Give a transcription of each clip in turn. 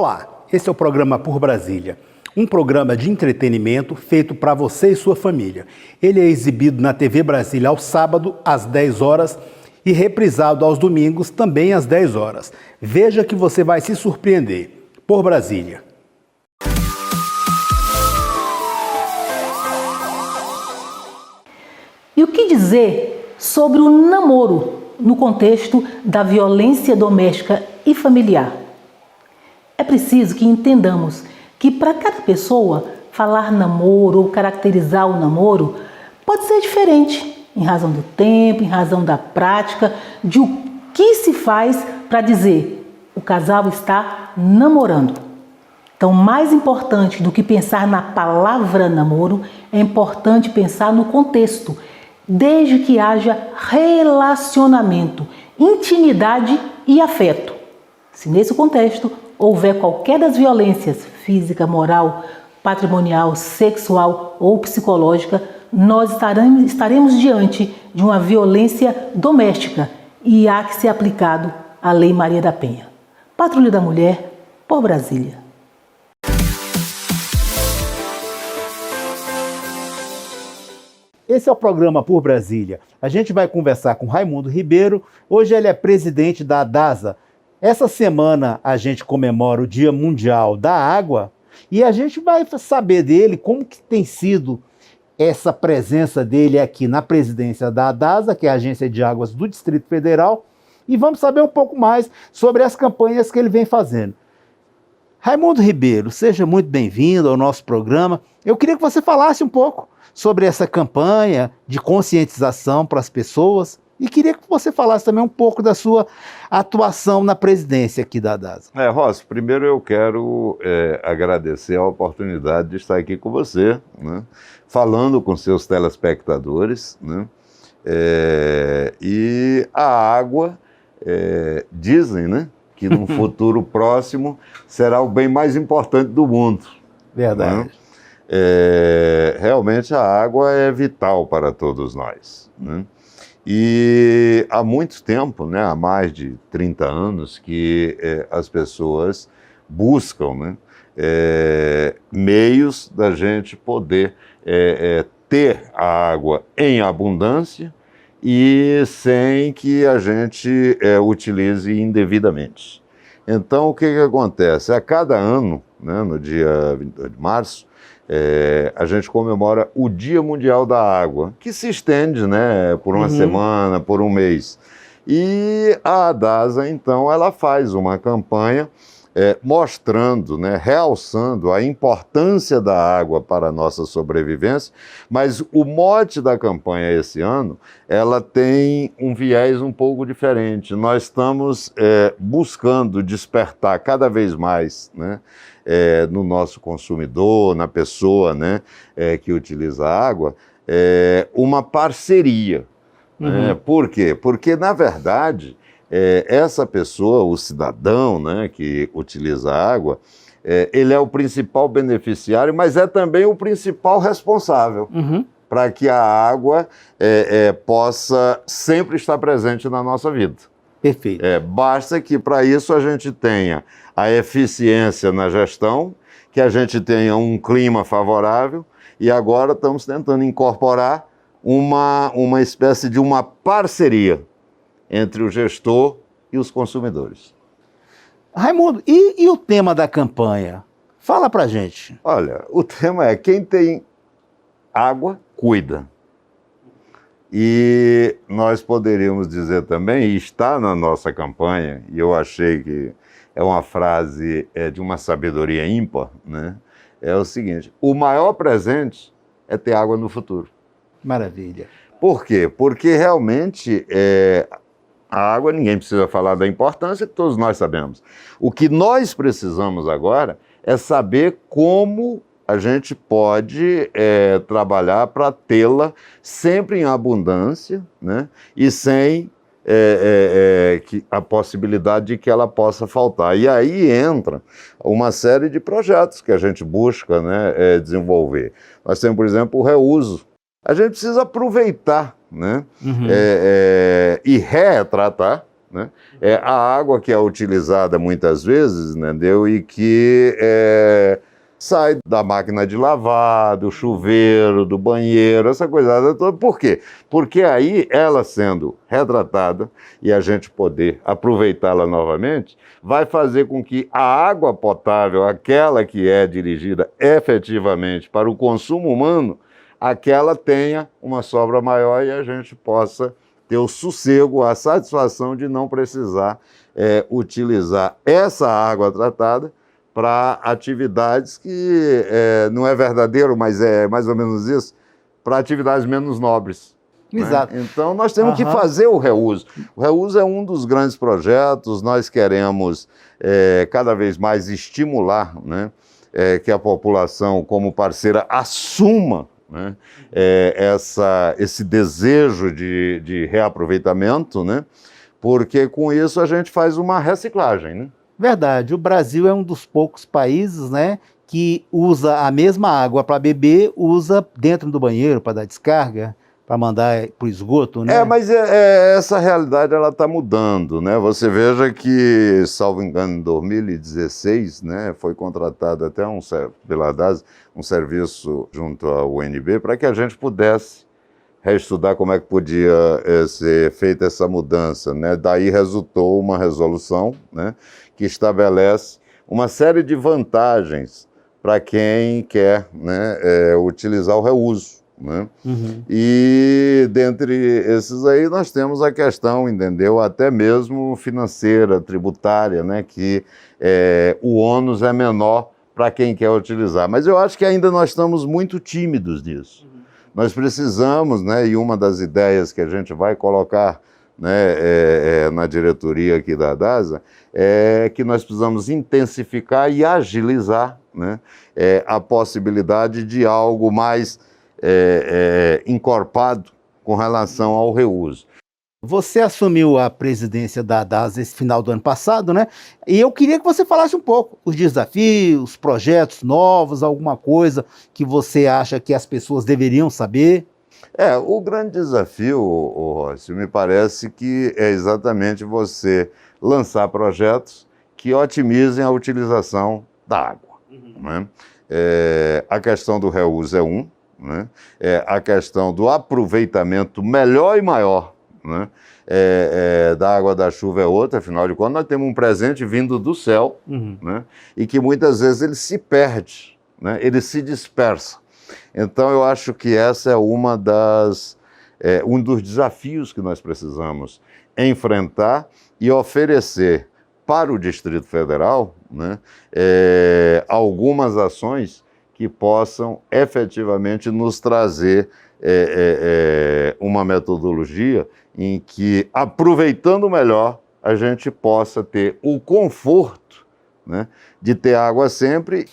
Olá, esse é o programa Por Brasília, um programa de entretenimento feito para você e sua família. Ele é exibido na TV Brasília ao sábado, às 10 horas, e reprisado aos domingos, também às 10 horas. Veja que você vai se surpreender. Por Brasília. E o que dizer sobre o namoro no contexto da violência doméstica e familiar? É preciso que entendamos que para cada pessoa falar namoro ou caracterizar o namoro pode ser diferente, em razão do tempo, em razão da prática, de o que se faz para dizer o casal está namorando. Então, mais importante do que pensar na palavra namoro, é importante pensar no contexto, desde que haja relacionamento, intimidade e afeto. Se nesse contexto houver qualquer das violências física, moral, patrimonial, sexual ou psicológica, nós estaremos diante de uma violência doméstica e há que ser aplicado a Lei Maria da Penha. Patrulha da Mulher, por Brasília. Esse é o programa Por Brasília. A gente vai conversar com Raimundo Ribeiro. Hoje ele é presidente da ADASA. Essa semana a gente comemora o Dia Mundial da Água e a gente vai saber dele como que tem sido essa presença dele aqui na presidência da ADASA, que é a Agência de Águas do Distrito Federal, e vamos saber um pouco mais sobre as campanhas que ele vem fazendo. Raimundo Ribeiro, seja muito bem-vindo ao nosso programa. Eu queria que você falasse um pouco sobre essa campanha de conscientização para as pessoas e queria que você falasse também um pouco da sua atuação na presidência aqui da ADASA. Rossi, primeiro eu quero agradecer a oportunidade de estar aqui com você, né, falando com seus telespectadores, né, e a água, dizem, né, que num futuro próximo será o bem mais importante do mundo. Verdade. Né? Realmente a água é vital para todos nós, né? E há muito tempo, né, há mais de 30 anos, que as pessoas buscam, né, meios da gente poder ter a água em abundância e sem que a gente utilize indevidamente. Então, o que acontece? A cada ano, né, no dia 22 de março, a gente comemora o Dia Mundial da Água, que se estende, né, por uma semana, por um mês. E a ADASA, então, ela faz uma campanha mostrando, né, realçando a importância da água para a nossa sobrevivência, mas o mote da campanha esse ano, ela tem um viés um pouco diferente. Nós estamos buscando despertar cada vez mais, né, no nosso consumidor, na pessoa, né, que utiliza a água, uma parceria. Né? Por quê? Porque, na verdade, essa pessoa, o cidadão, né, que utiliza a água, ele é o principal beneficiário, mas é também o principal responsável para que a água possa sempre estar presente na nossa vida. Perfeito. Basta que para isso a gente tenha a eficiência na gestão, que a gente tenha um clima favorável e agora estamos tentando incorporar uma espécie de uma parceria entre o gestor e os consumidores. Raimundo, e o tema da campanha? Fala pra gente. Olha, o tema é quem tem água, cuida. E nós poderíamos dizer também, e está na nossa campanha, e eu achei que é uma frase de uma sabedoria ímpar, né? É o seguinte: o maior presente é ter água no futuro. Maravilha. Por quê? Porque realmente a água, ninguém precisa falar da importância, que todos nós sabemos. O que nós precisamos agora é saber como a gente pode trabalhar para tê-la sempre em abundância, né? E sem a possibilidade de que ela possa faltar. E aí entra uma série de projetos que a gente busca, né, desenvolver. Nós temos, por exemplo, o reuso. A gente precisa aproveitar, né, e retratar né? É a água que é utilizada muitas vezes, entendeu? E que sai da máquina de lavar, do chuveiro, do banheiro, essa coisa toda. Por quê? Porque aí, ela sendo retratada e a gente poder aproveitá-la novamente, vai fazer com que a água potável, aquela que é dirigida efetivamente para o consumo humano, aquela tenha uma sobra maior e a gente possa ter o sossego, a satisfação de não precisar utilizar essa água tratada para atividades que não é verdadeiro, mas é mais ou menos isso, para atividades menos nobres. Exato. Né? Então, nós temos que fazer o reuso. O reuso é um dos grandes projetos, nós queremos cada vez mais estimular, né, que a população, como parceira, assuma, né, esse desejo de reaproveitamento, né, porque com isso a gente faz uma reciclagem, né? Verdade, o Brasil é um dos poucos países, né, que usa a mesma água para beber, usa dentro do banheiro para dar descarga, para mandar para o esgoto, né? Mas essa realidade ela está mudando, né? Você veja que, salvo engano, em 2016, né, foi contratado até pela DASA um serviço junto ao UNB para que a gente pudesse reestudar como é que podia ser feita essa mudança, né? Daí resultou uma resolução, né, que estabelece uma série de vantagens para quem quer, né, utilizar o reuso, né? Uhum. E dentre esses aí nós temos a questão, entendeu, até mesmo financeira, tributária, né, que o ônus é menor para quem quer utilizar. Mas eu acho que ainda nós estamos muito tímidos nisso. Nós precisamos, né, e uma das ideias que a gente vai colocar, né, na diretoria aqui da DASA, é que nós precisamos intensificar e agilizar, né, a possibilidade de algo mais encorpado com relação ao reuso. Você assumiu a presidência da DASA esse final do ano passado, né? E eu queria que você falasse um pouco os desafios, projetos novos, alguma coisa que você acha que as pessoas deveriam saber. O grande desafio, Rossi, me parece que é exatamente você lançar projetos que otimizem a utilização da água. Né? A questão do reuso é um, né? A questão do aproveitamento melhor e maior, né, da água da chuva é outra. Afinal de contas, nós temos um presente vindo do céu, né, e que muitas vezes ele se perde, né, ele se dispersa. Então, eu acho que essa é um dos desafios que nós precisamos enfrentar e oferecer para o Distrito Federal, né, algumas ações que possam efetivamente nos trazer uma metodologia em que, aproveitando melhor, a gente possa ter o conforto, né, de ter água sempre.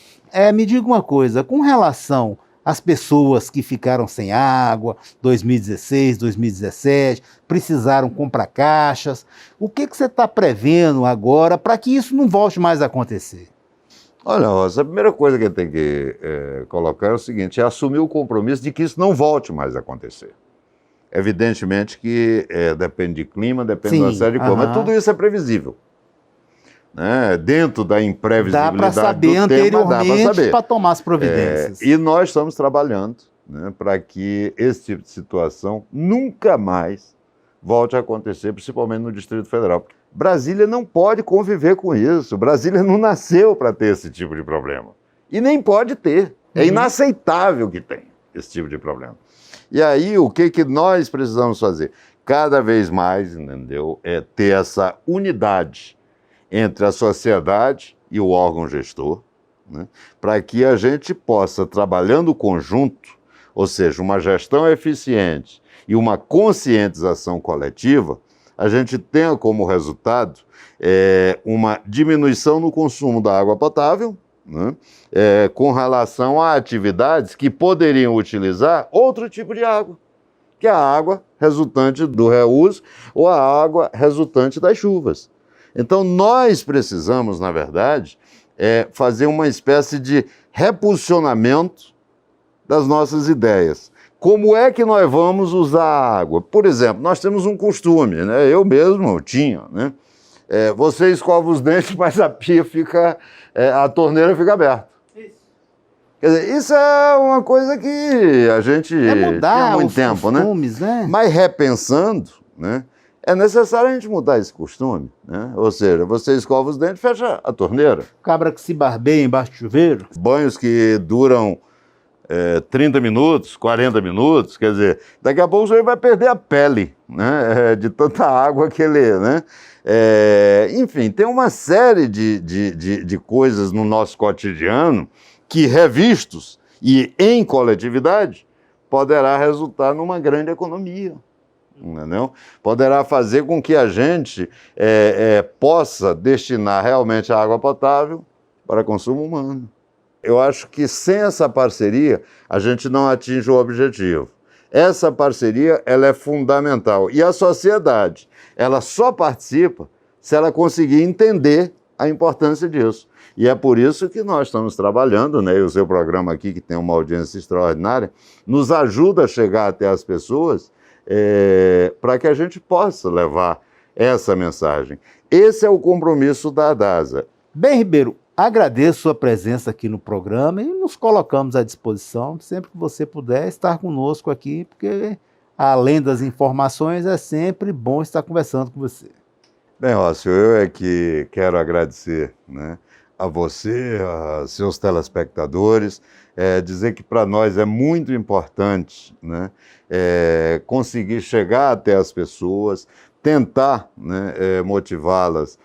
Me diga uma coisa, com relação às pessoas que ficaram sem água, 2016, 2017, precisaram comprar caixas, o que você está prevendo agora para que isso não volte mais a acontecer? Olha, Rosa, a primeira coisa que tem que colocar é o seguinte, é assumir o compromisso de que isso não volte mais a acontecer. Evidentemente que depende de clima, depende de uma série de coisas, mas tudo isso é previsível. Né? Dentro da imprevisibilidade dá para saber anteriormente para tomar as providências. E nós estamos trabalhando, né, para que esse tipo de situação nunca mais volte a acontecer, principalmente no Distrito Federal. Brasília não pode conviver com isso. Brasília não nasceu para ter esse tipo de problema. E nem pode ter. É inaceitável que tenha esse tipo de problema. E aí, o que nós precisamos fazer? Cada vez mais, entendeu? Ter essa unidade entre a sociedade e o órgão gestor, né? Para que a gente possa, trabalhando conjunto, ou seja, uma gestão eficiente e uma conscientização coletiva, a gente tenha como resultado uma diminuição no consumo da água potável, né, com relação a atividades que poderiam utilizar outro tipo de água, que é a água resultante do reuso ou a água resultante das chuvas. Então, nós precisamos, na verdade, fazer uma espécie de repulsionamento das nossas ideias, como é que nós vamos usar a água? Por exemplo, nós temos um costume, né? Eu mesmo tinha, né? Você escova os dentes, mas a pia fica, a torneira fica aberta. Quer dizer, isso é uma coisa que a gente mudar tinha muito os tempo, costumes, né? Mas repensando, né? É necessário a gente mudar esse costume, né? Ou seja, você escova os dentes, fecha a torneira. Cabra que se barbeia embaixo do chuveiro. Banhos que duram 30 minutos, 40 minutos, quer dizer, daqui a pouco você vai perder a pele, né? De tanta água que ele, né? Enfim, tem uma série de coisas no nosso cotidiano que, revistos e em coletividade, poderá resultar numa grande economia. Entendeu? Poderá fazer com que a gente possa destinar realmente a água potável para consumo humano. Eu acho que sem essa parceria a gente não atinge o objetivo. Essa parceria ela é fundamental e a sociedade ela só participa se ela conseguir entender a importância disso. E é por isso que nós estamos trabalhando, né? E o seu programa aqui, que tem uma audiência extraordinária, nos ajuda a chegar até as pessoas para que a gente possa levar essa mensagem. Esse é o compromisso da DASA. Bem, Ribeiro, agradeço sua presença aqui no programa e nos colocamos à disposição sempre que você puder estar conosco aqui, porque além das informações é sempre bom estar conversando com você. Bem, Rócio, eu é que quero agradecer, né, a você, a seus telespectadores, dizer que para nós é muito importante, né, conseguir chegar até as pessoas, tentar, né, motivá-las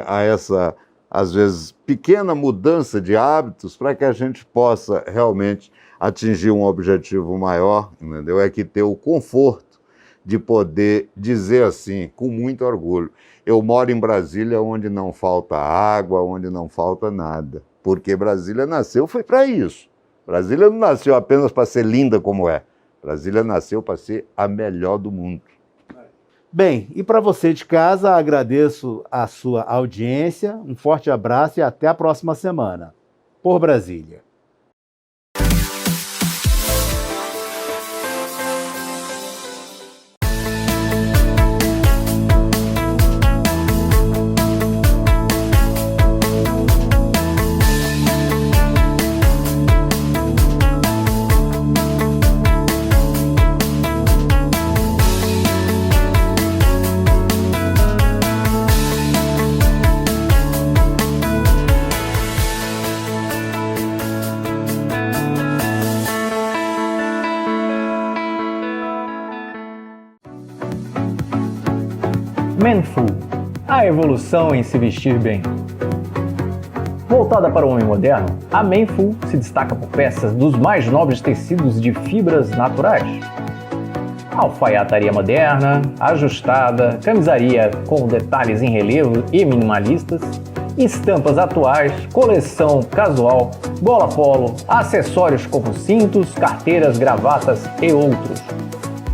a essa, às vezes, pequena mudança de hábitos para que a gente possa realmente atingir um objetivo maior, entendeu? É que ter o conforto de poder dizer assim, com muito orgulho, eu moro em Brasília onde não falta água, onde não falta nada, porque Brasília nasceu foi para isso. Brasília não nasceu apenas para ser linda como é, Brasília nasceu para ser a melhor do mundo. Bem, e para você de casa, agradeço a sua audiência, um forte abraço e até a próxima semana. Por Brasília. Manful, a evolução em se vestir bem. Voltada para o homem moderno, a Manful se destaca por peças dos mais nobres tecidos de fibras naturais. Alfaiataria moderna, ajustada, camisaria com detalhes em relevo e minimalistas, estampas atuais, coleção casual, gola polo, acessórios como cintos, carteiras, gravatas e outros.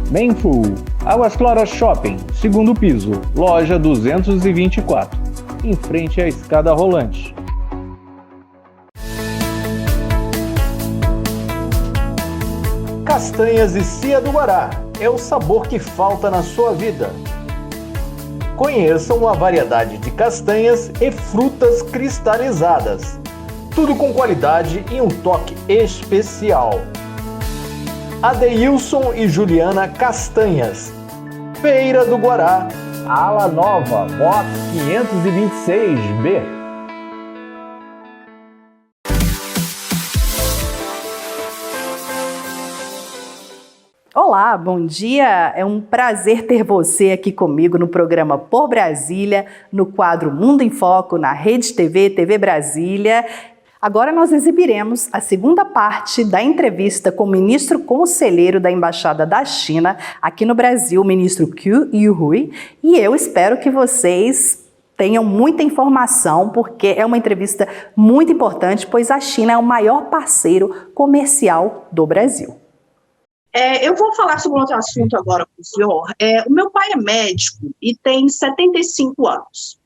Manful, Águas Claras Shopping, segundo piso, loja 224, em frente à escada rolante. Castanhas e Cia do Guará é o sabor que falta na sua vida. Conheçam a variedade de castanhas e frutas cristalizadas. Tudo com qualidade e um toque especial. Adeilson e Juliana Castanhas. Feira do Guará. Ala Nova, box 526B. Olá, bom dia! É um prazer ter você aqui comigo no programa Por Brasília, no quadro Mundo em Foco, na Rede TV, TV Brasília. Agora nós exibiremos a segunda parte da entrevista com o ministro conselheiro da Embaixada da China aqui no Brasil, o ministro Qu Yuhui, e eu espero que vocês tenham muita informação, porque é uma entrevista muito importante, pois a China é o maior parceiro comercial do Brasil. Eu vou falar sobre um outro assunto agora com o senhor. O meu pai é médico e tem 75 anos.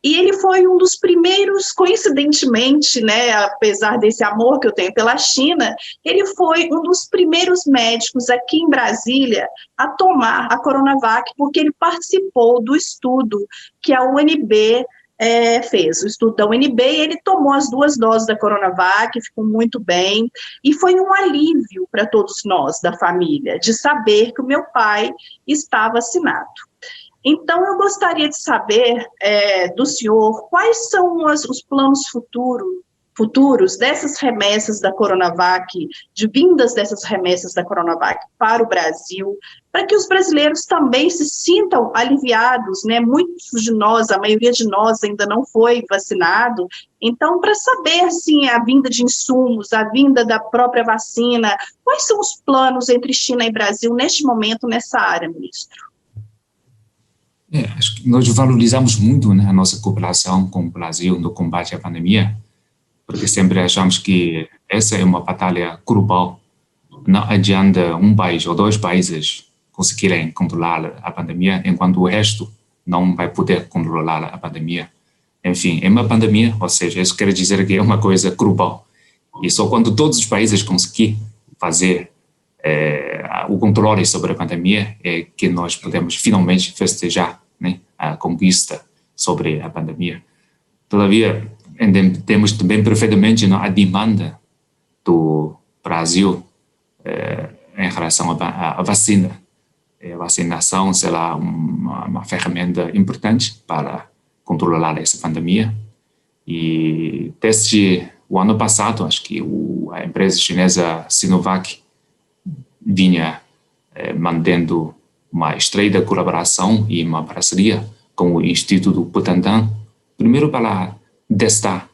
E ele foi um dos primeiros, coincidentemente, né, apesar desse amor que eu tenho pela China, ele foi um dos primeiros médicos aqui em Brasília a tomar a Coronavac, porque ele participou do estudo que a UNB fez, o estudo da UNB, e ele tomou as 2 doses da Coronavac, ficou muito bem, e foi um alívio para todos nós da família, de saber que o meu pai está vacinado. Então, eu gostaria de saber do senhor quais são os planos futuros dessas remessas da Coronavac, de vindas dessas remessas da Coronavac para o Brasil, para que os brasileiros também se sintam aliviados, né? Muitos de nós, a maioria de nós ainda não foi vacinado, então, para saber, assim, a vinda de insumos, a vinda da própria vacina, quais são os planos entre China e Brasil neste momento, nessa área, ministro? Acho que nós valorizamos muito, né, a nossa cooperação com o Brasil no combate à pandemia, porque sempre achamos que essa é uma batalha global. Não adianta um país ou 2 países conseguirem controlar a pandemia, enquanto o resto não vai poder controlar a pandemia. Enfim, é uma pandemia, ou seja, isso quer dizer que é uma coisa global. E só quando todos os países conseguirem fazer o controle sobre a pandemia é que nós podemos finalmente festejar, né, a conquista sobre a pandemia. Todavia, entendemos também perfeitamente, não, a demanda do Brasil em relação à vacina. A vacinação será uma ferramenta importante para controlar essa pandemia. E desde o ano passado, acho que a empresa chinesa Sinovac vinha mantendo uma estreita colaboração e uma parceria com o Instituto Butantan, primeiro para testar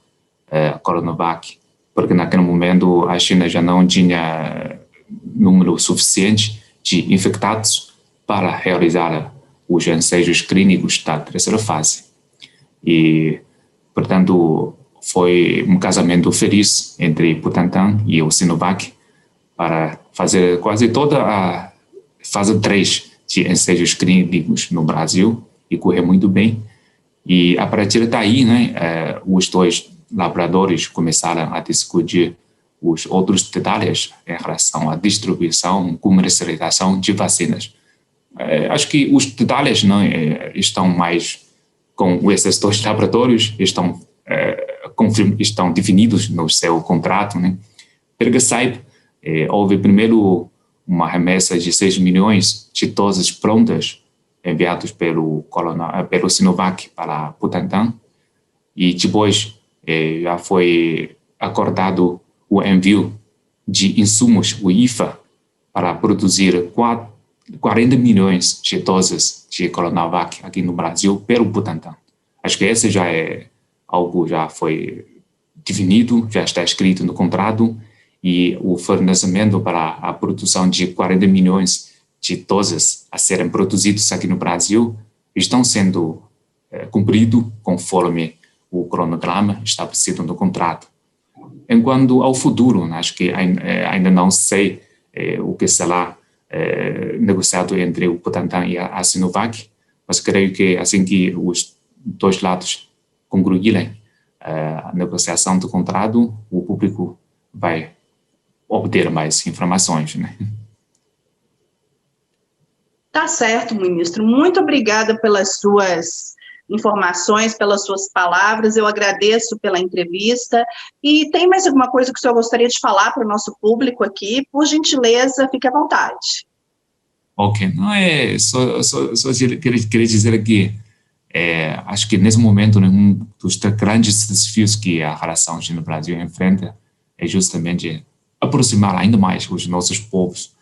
a Coronavac, porque naquele momento a China já não tinha número suficiente de infectados para realizar os ensaios clínicos da 3ª fase. E, portanto, foi um casamento feliz entre Butantan e o Sinovac para fazer quase toda a fase 3 de ensaios clínicos no Brasil, e correu muito bem. E a partir daí, né, os 2 laboratórios começaram a discutir os outros detalhes em relação à distribuição, comercialização de vacinas. Acho que os detalhes não estão mais com esses 2 laboratórios, estão definidos no seu contrato, né? Pelo que saiba, houve primeiro uma remessa de 6 milhões de doses prontas enviados pelo Sinovac para Butantan, e depois já foi acordado o envio de insumos, o IFA, para produzir 40 milhões de doses de Coronavac aqui no Brasil pelo Butantan. Acho que esse já é algo já foi definido, já está escrito no contrato, e o fornecimento para a produção de 40 milhões de doses a serem produzidos aqui no Brasil estão sendo cumpridos conforme o cronograma estabelecido no contrato. Enquanto ao futuro, acho que ainda não sei o que será negociado entre o Butantan e a Sinovac, mas creio que assim que os 2 lados concluírem a negociação do contrato, o público vai obter mais informações, né? Tá certo, ministro. Muito obrigada pelas suas informações, pelas suas palavras. Eu agradeço pela entrevista. E tem mais alguma coisa que o senhor gostaria de falar para o nosso público aqui? Por gentileza, fique à vontade. Ok. Não só queria dizer que acho que nesse momento, né, um dos grandes desafios que a relação China-Brasil enfrenta é justamente aproximar ainda mais os nossos povos.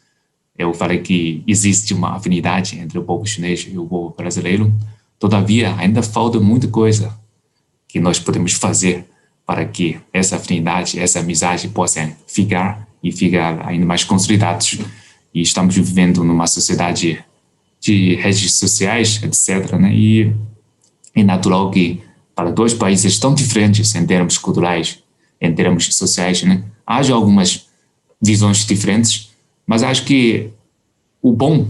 Eu falei que existe uma afinidade entre o povo chinês e o povo brasileiro, todavia ainda falta muita coisa que nós podemos fazer para que essa afinidade, essa amizade possam ficar ainda mais consolidados. E estamos vivendo numa sociedade de redes sociais, etc., né? E é natural que para 2 países tão diferentes em termos culturais, em termos sociais, né, haja algumas visões diferentes, mas acho que o bom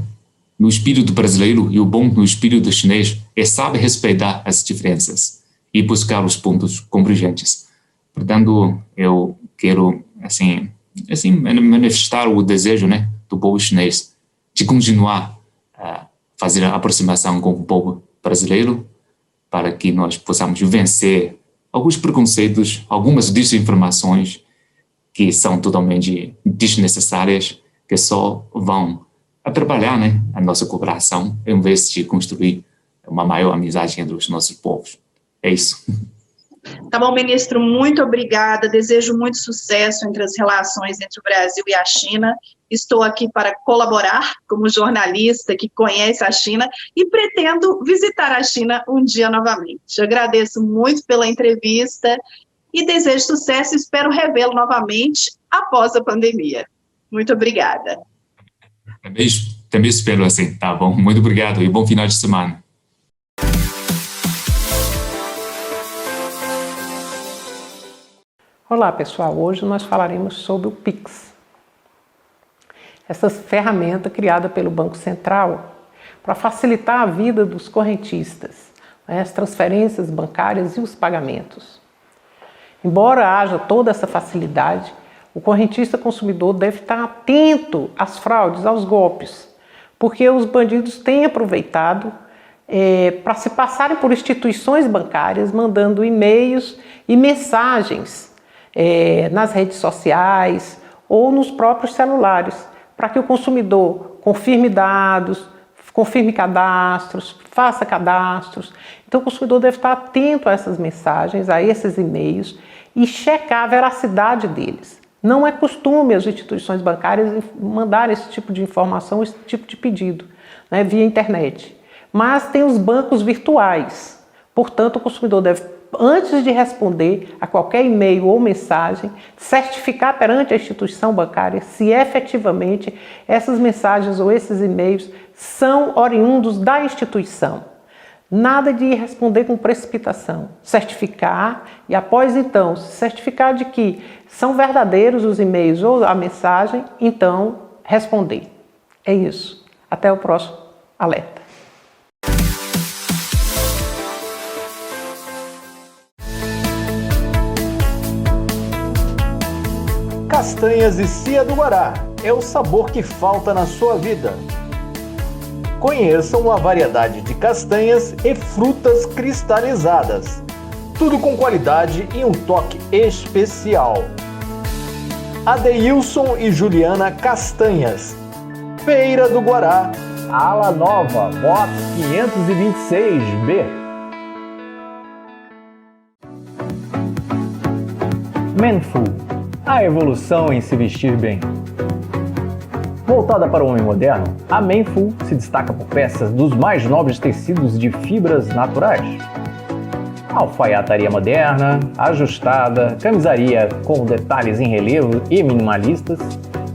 no espírito brasileiro e o bom no espírito chinês é saber respeitar as diferenças e buscar os pontos convergentes. Portanto, eu quero, assim manifestar o desejo, né, do povo chinês de continuar a fazer a aproximação com o povo brasileiro para que nós possamos vencer alguns preconceitos, algumas desinformações que são totalmente desnecessárias, que só vão atrapalhar, né, a nossa cooperação, em vez de construir uma maior amizade entre os nossos povos. É isso. Tá bom, ministro, muito obrigada. Desejo muito sucesso entre as relações entre o Brasil e a China. Estou aqui para colaborar como jornalista que conhece a China e pretendo visitar a China um dia novamente. Agradeço muito pela entrevista e desejo sucesso e espero revê-lo novamente após a pandemia. Muito obrigada. Também espero assim, tá bom? Muito obrigado e bom final de semana. Olá pessoal, hoje nós falaremos sobre o Pix. Essa ferramenta criada pelo Banco Central para facilitar a vida dos correntistas, né, as transferências bancárias e os pagamentos. Embora haja toda essa facilidade, o correntista consumidor deve estar atento às fraudes, aos golpes, porque os bandidos têm aproveitado para se passarem por instituições bancárias, mandando e-mails e mensagens nas redes sociais ou nos próprios celulares, para que o consumidor confirme dados, confirme cadastros, faça cadastros. Então o consumidor deve estar atento a essas mensagens, a esses e-mails e checar a veracidade deles. Não é costume as instituições bancárias mandar esse tipo de informação, esse tipo de pedido, né, via internet. Mas tem os bancos virtuais. Portanto, o consumidor deve, antes de responder a qualquer e-mail ou mensagem, certificar perante a instituição bancária se efetivamente essas mensagens ou esses e-mails são oriundos da instituição. Nada de responder com precipitação. Certificar e, após então, se certificar de que são verdadeiros os e-mails ou a mensagem, então responder. É isso. Até o próximo alerta. Castanhas e Cia do Guará é o sabor que falta na sua vida. Conheçam a variedade de castanhas e frutas cristalizadas. Tudo com qualidade e um toque especial. Adeilson e Juliana Castanhas, Feira do Guará, Ala Nova, box 526B. Manful, a evolução em se vestir bem. Voltada para o homem moderno, a Manful se destaca por peças dos mais nobres tecidos de fibras naturais. Alfaiataria moderna, ajustada, camisaria com detalhes em relevo e minimalistas,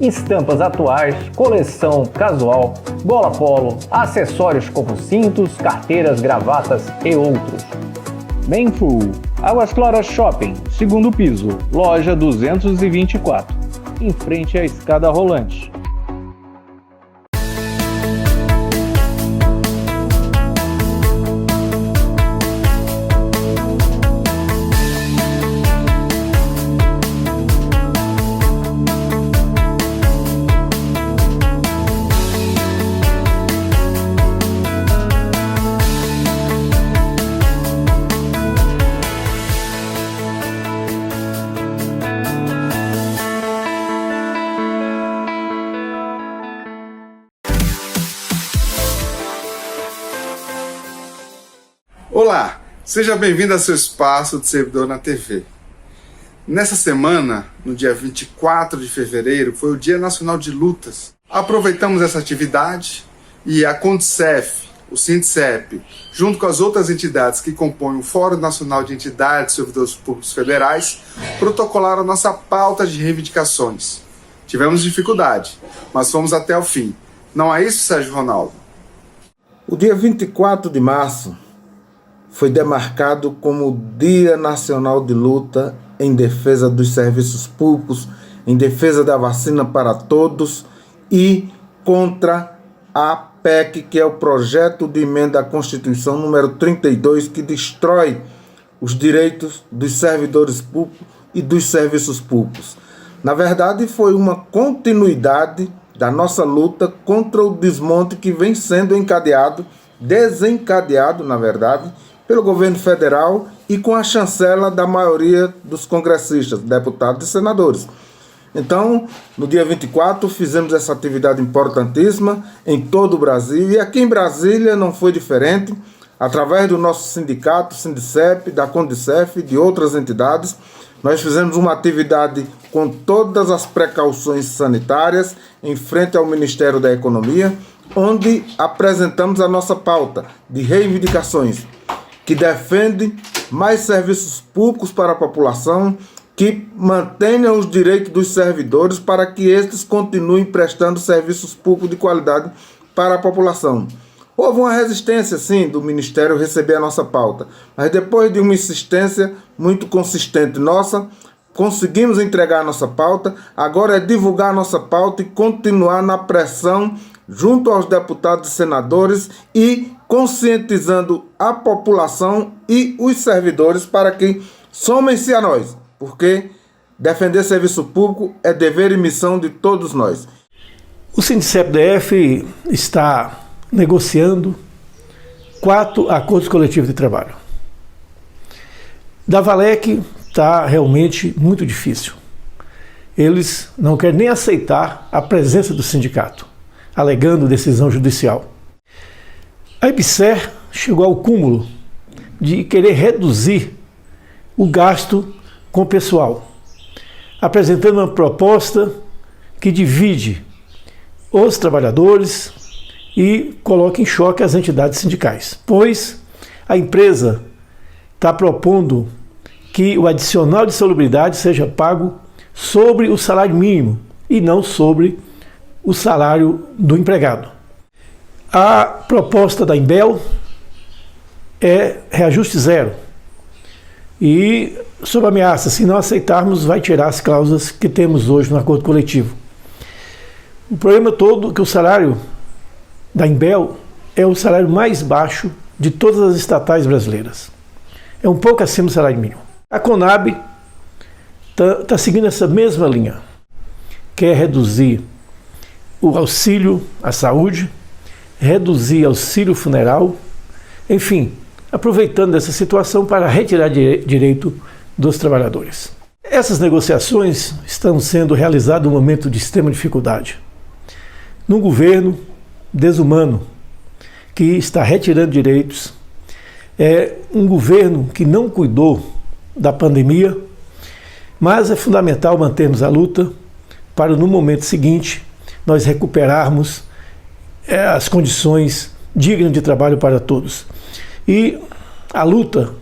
estampas atuais, coleção casual, gola polo, acessórios como cintos, carteiras, gravatas e outros. Manful, Águas Claras Shopping, segundo piso, loja 224, em frente à escada rolante. Olá, seja bem-vindo ao seu espaço de servidor na TV. Nessa semana, no dia 24 de fevereiro, foi o Dia Nacional de Lutas. Aproveitamos essa atividade e a CONDCEF, o SINDCEP, junto com as outras entidades que compõem o Fórum Nacional de Entidades de Servidores Públicos Federais, protocolaram nossa pauta de reivindicações. Tivemos dificuldade, mas fomos até o fim. Não é isso, Sérgio Ronaldo? O dia 24 de março foi demarcado como Dia Nacional de Luta em defesa dos serviços públicos, em defesa da vacina para todos e contra a PEC, que é o projeto de emenda à Constituição número 32, que destrói os direitos dos servidores públicos e dos serviços públicos. Na verdade, foi uma continuidade da nossa luta contra o desmonte que vem sendo desencadeado, na verdade, pelo governo federal e com a chancela da maioria dos congressistas, deputados e senadores. Então, no dia 24, fizemos essa atividade importantíssima em todo o Brasil, e aqui em Brasília não foi diferente. Através do nosso sindicato, Sindicep, da Condicef e de outras entidades, nós fizemos uma atividade com todas as precauções sanitárias em frente ao Ministério da Economia, onde apresentamos a nossa pauta de reivindicações que defende mais serviços públicos para a população, que mantenham os direitos dos servidores para que estes continuem prestando serviços públicos de qualidade para a população. Houve uma resistência, sim, do Ministério receber a nossa pauta, mas depois de uma insistência muito consistente nossa, conseguimos entregar a nossa pauta. Agora é divulgar a nossa pauta e continuar na pressão junto aos deputados e senadores e conscientizando a população e os servidores para que somem-se a nós, porque defender serviço público é dever e missão de todos nós. O Sindicep-DF está negociando 4 acordos coletivos de trabalho. Da Valec está realmente muito difícil. Eles não querem nem aceitar a presença do sindicato, alegando decisão judicial. A EBSER chegou ao cúmulo de querer reduzir o gasto com o pessoal, apresentando uma proposta que divide os trabalhadores e coloca em choque as entidades sindicais, pois a empresa está propondo que o adicional de salubridade seja pago sobre o salário mínimo e não sobre o salário do empregado. A proposta da Imbel é reajuste zero e, sob ameaça, se não aceitarmos, vai tirar as cláusulas que temos hoje no acordo coletivo. O problema todo é que o salário da Imbel é o salário mais baixo de todas as estatais brasileiras. É um pouco acima do salário mínimo. A Conab está seguindo essa mesma linha. Quer reduzir o auxílio à saúde, reduzir auxílio funeral, enfim, aproveitando essa situação para retirar direito dos trabalhadores. Essas negociações estão sendo realizadas num momento de extrema dificuldade. Num governo desumano, que está retirando direitos, é um governo que não cuidou da pandemia, mas é fundamental mantermos a luta para, no momento seguinte, nós recuperarmos as condições dignas de trabalho para todos. E a luta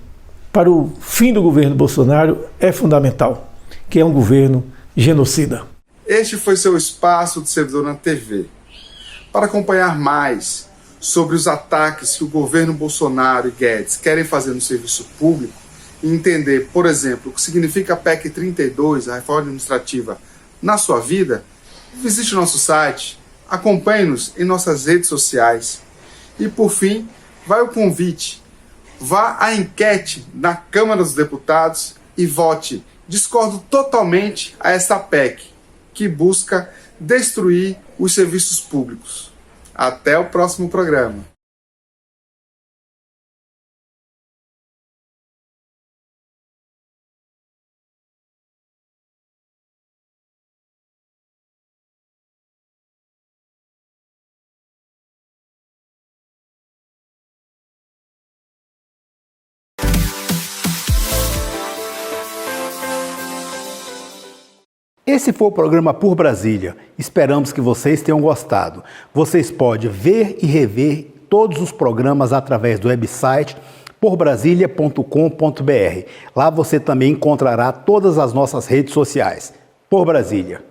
para o fim do governo Bolsonaro é fundamental, que é um governo genocida. Este foi seu Espaço do Servidor na TV. Para acompanhar mais sobre os ataques que o governo Bolsonaro e Guedes querem fazer no serviço público e entender, por exemplo, o que significa a PEC 32, a reforma administrativa, na sua vida, visite o nosso site, acompanhe-nos em nossas redes sociais. E, por fim, vai o convite. Vá à enquete na Câmara dos Deputados e vote. Discordo totalmente a esta PEC, que busca destruir os serviços públicos. Até o próximo programa. Esse foi o programa Por Brasília. Esperamos que vocês tenham gostado. Vocês podem ver e rever todos os programas através do website porbrasilia.com.br. Lá você também encontrará todas as nossas redes sociais. Por Brasília.